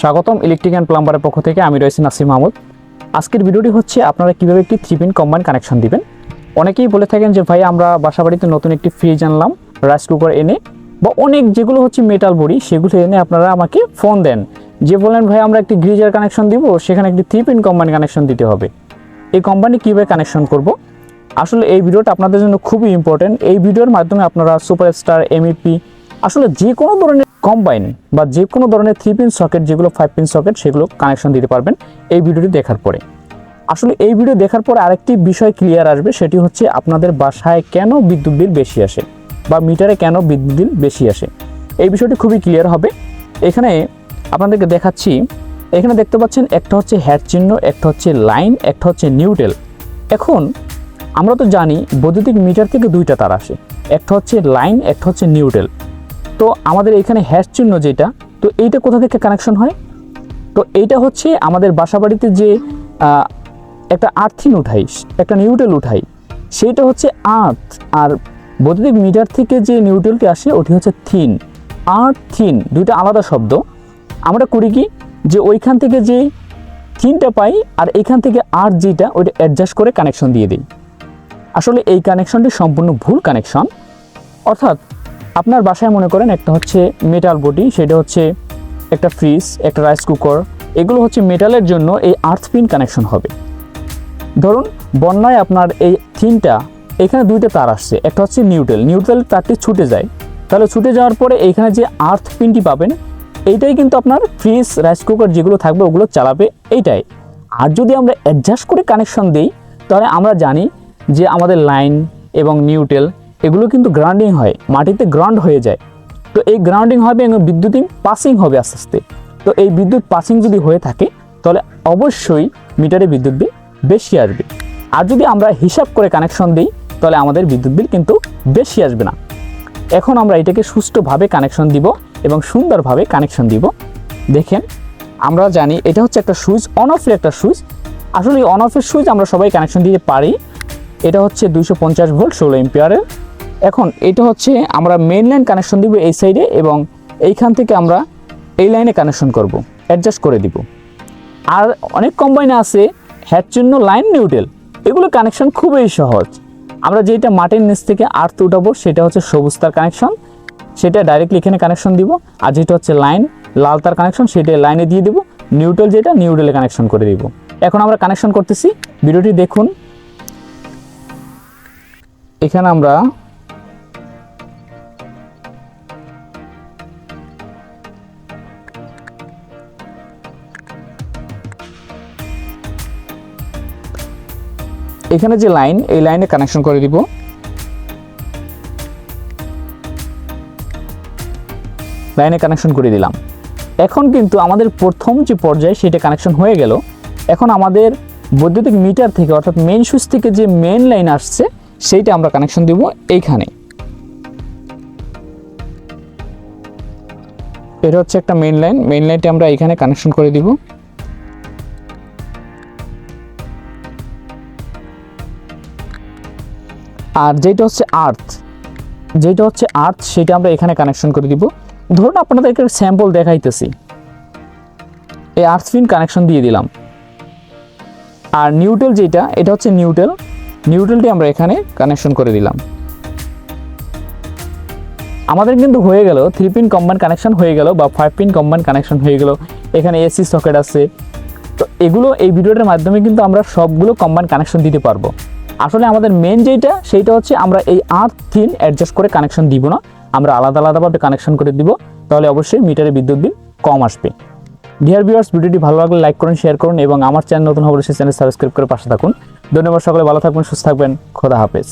স্বাগতম electric and প্লাম্বারের পক্ষ থেকে আমি রয়েছি নাসিম মাহমুদ। আজকের ভিডিওটি হচ্ছে আপনারা কীভাবে একটি 3-পিন কম্বাইন কানেকশন দিবেন। অনেকেই বলে থাকেন যে ভাই আমরা বাসাবাড়িতে নতুন একটি ফ্রিজ আনলাম, রাইস কুকার এনে বা অনেক যেগুলো হচ্ছে মেটাল বডি সেগুলো এনে আপনারা আমাকে ফোন দেন যে বলেন ভাই আমরা একটি গ্রিজার কানেকশন দিব, সেখানে একটি 3-পিন কম্বাইন কানেকশন দিতে হবে। এই কম্বাইনে কীভাবে কানেকশন করব, আসলে এই ভিডিওটা আপনাদের জন্য খুবই ইম্পর্টেন্ট। এই ভিডিওর মাধ্যমে আপনারা সুপারস্টার, এমইপি, আসলে যে কোনো ধরনের কম্বাইন বা যে কোনো ধরনের 3-পিন সকেট, যেগুলো 5-পিন সকেট, সেগুলো কানেকশন দিতে পারবেন এই ভিডিওটি দেখার পরে। আসলে এই ভিডিও দেখার পরে আরেকটি বিষয় ক্লিয়ার আসবে, সেটি হচ্ছে আপনাদের বাসায় কেন বিদ্যুৎ বিল বেশি আসে বা মিটারে কেন বিদ্যুৎ বিল বেশি আসে, এই বিষয়টি খুবই ক্লিয়ার হবে। এখানে আপনাদেরকে দেখাচ্ছি, এখানে দেখতে পাচ্ছেন একটা হচ্ছে হ্যাট চিহ্ন, একটা হচ্ছে লাইন, একটা হচ্ছে নিউট্রাল। এখন আমরা তো জানি বৈদ্যুতিক মিটার থেকে দুইটা তার আসে, একটা হচ্ছে লাইন, একটা হচ্ছে নিউট্রাল। তো আমাদের এখানে হ্যাশ চিহ্ন যেটা, তো এইটা কোথা থেকে কানেকশন হয়? তো এইটা হচ্ছে আমাদের বাসাবাড়িতে যে একটা আর্থিন উঠাই, একটা নিউট্রাল উঠাই, সেইটা হচ্ছে আর্থ। আর বৈদ্যুতিক মিটার থেকে যে নিউট্রালটি আসে ওটি হচ্ছে থিন। আর্থ থিন দুইটা আলাদা শব্দ। আমরা করি কি যে ওইখান থেকে যে থিনটা পাই আর এইখান থেকে আর্থ যেটা, ওইটা অ্যাডজাস্ট করে কানেকশন দিয়ে দিই। আসলে এই কানেকশনটি সম্পূর্ণ ভুল কানেকশন। অর্থাৎ আপনার বাসায় মনে করেন একটা হচ্ছে মেটাল বডি, সেটা হচ্ছে একটা ফ্রিজ, একটা রাইস কুকার, এগুলো হচ্ছে মেটালের জন্য এই আর্থ পিন কানেকশন হবে। ধরুন বন্যায় আপনার এই থিনটা, এখানে দুইটা তার আসছে, একটা হচ্ছে নিউট্রাল, নিউট্রালের তারটি ছুটে যায়, তাহলে ছুটে যাওয়ার পরে এইখানে যে আর্থ পিনটি পাবেন, এইটাই কিন্তু আপনার ফ্রিজ, রাইস কুকার যেগুলো থাকবে ওগুলো চালাবে এইটাই। আর যদি আমরা অ্যাডজাস্ট করে কানেকশন দিই, তাহলে আমরা জানি যে আমাদের লাইন এবং নিউট্রাল এগুলো কিন্তু গ্রাউন্ডিং হয়, মাটিতে গ্রাউন্ড হয়ে যায়। তো এই গ্রাউন্ডিং হবে এবং বিদ্যুৎ পাসিং হবে আস্তে আস্তে। তো এই বিদ্যুৎ পাসিং যদি হয়ে থাকে তাহলে অবশ্যই মিটারে বিদ্যুৎ বিল বেশি আসবে। আর যদি আমরা হিসাব করে কানেকশন দিই তাহলে আমাদের বিদ্যুৎ বিল কিন্তু বেশি আসবে না। এখন আমরা এটাকে সুষ্ঠুভাবে কানেকশন দিব এবং সুন্দরভাবে কানেকশন দিব। দেখেন, আমরা জানি এটা হচ্ছে একটা সুইচ, অন অফের একটা সুইচ। আসলে অন অফের সুইচ আমরা সবাই কানেকশন দিতে পারি। এটা হচ্ছে 250 ভোল্ট 16 এম্পিয়ারের। এখন এটা হচ্ছে আমরা মেইন লাইন কানেকশন দিব এই সাইডে, এবং এইখান থেকে আমরা এই লাইনে কানেকশন করব, অ্যাডজাস্ট করে দিব। আর অনেক কম্বাইনে আছে হ্যাট চিহ্ন, লাইন, নিউট্রাল, এগুলো কানেকশন খুবই সহজ। আমরা যেটা মাটির নিচ থেকে আর্থ উঠাবো সেটা হচ্ছে সবুজ তার কানেকশন, সেটা ডাইরেক্টলি এখানে কানেকশন দিব। আর যেটা হচ্ছে লাইন, লাল তার কানেকশন, সেটা লাইনে দিয়ে দেবো। নিউট্রাল যেটা, নিউট্রালে কানেকশন করে দিব। এখন আমরা কানেকশন করতেছি, ভিডিওটি দেখুন। এখানে আমরা এখানে যে লাইন, এই লাইনে কানেকশন করে দিব। লাইনে কানেকশন করে দিলাম। এখন কিন্তু আমাদের প্রথম যে পর্যায়ে সেটা কানেকশন হয়ে গেল। এখন আমাদের বৈদ্যুতিক মিটার থেকে, অর্থাৎ মেইন সুইচ থেকে যে মেইন লাইন আসছে সেইটা আমরা কানেকশন দিব এইখানে। এটা হচ্ছে একটা মেইন লাইন, মেইন লাইনটা আমরা এইখানে কানেকশন করে দিব। আর যেটা হচ্ছে আর্থ, সেটা আমরা এখানে কানেকশন করে দিব। ধরুন আপনাদেরকে স্যাম্পল দেখাইতেছি, এই আর্থ পিন কানেকশন দিয়ে দিলাম। আর নিউট্রাল যেটা, এটা হচ্ছে নিউট্রালটি আমরা এখানে কানেকশন করে দিলাম। আমাদের কিন্তু হয়ে গেল 3-পিন কম্বাইন কানেকশন হয়ে গেল, বা 5-পিন কম্বাইন কানেকশন হয়ে গেল। এখানে এসি সকেট আছে। তো এগুলো এই ভিডিওটার মাধ্যমে কিন্তু আমরা সবগুলো কম্বাইন কানেকশন দিতে পারবো। আসলে আমাদের মেন যেটা, সেইটা হচ্ছে আমরা এই আর্থ থিন অ্যাডজাস্ট করে কানেকশন দিব না, আমরা আলাদা আলাদাভাবে কানেকশন করে দিব। তাহলে অবশ্যই মিটারে বিদ্যুৎ বিল কম আসবে। ডিয়ার ভিউয়ার্স, ভিডিওটি ভালো লাগলে লাইক করুন, শেয়ার করুন, এবং আমার চ্যানেল নতুন হলে সেই চ্যানেল সাবস্ক্রাইব করে পাশে থাকুন। ধন্যবাদ সকলে, ভালো থাকবেন, সুস্থ থাকবেন, খোদা হাফেজ।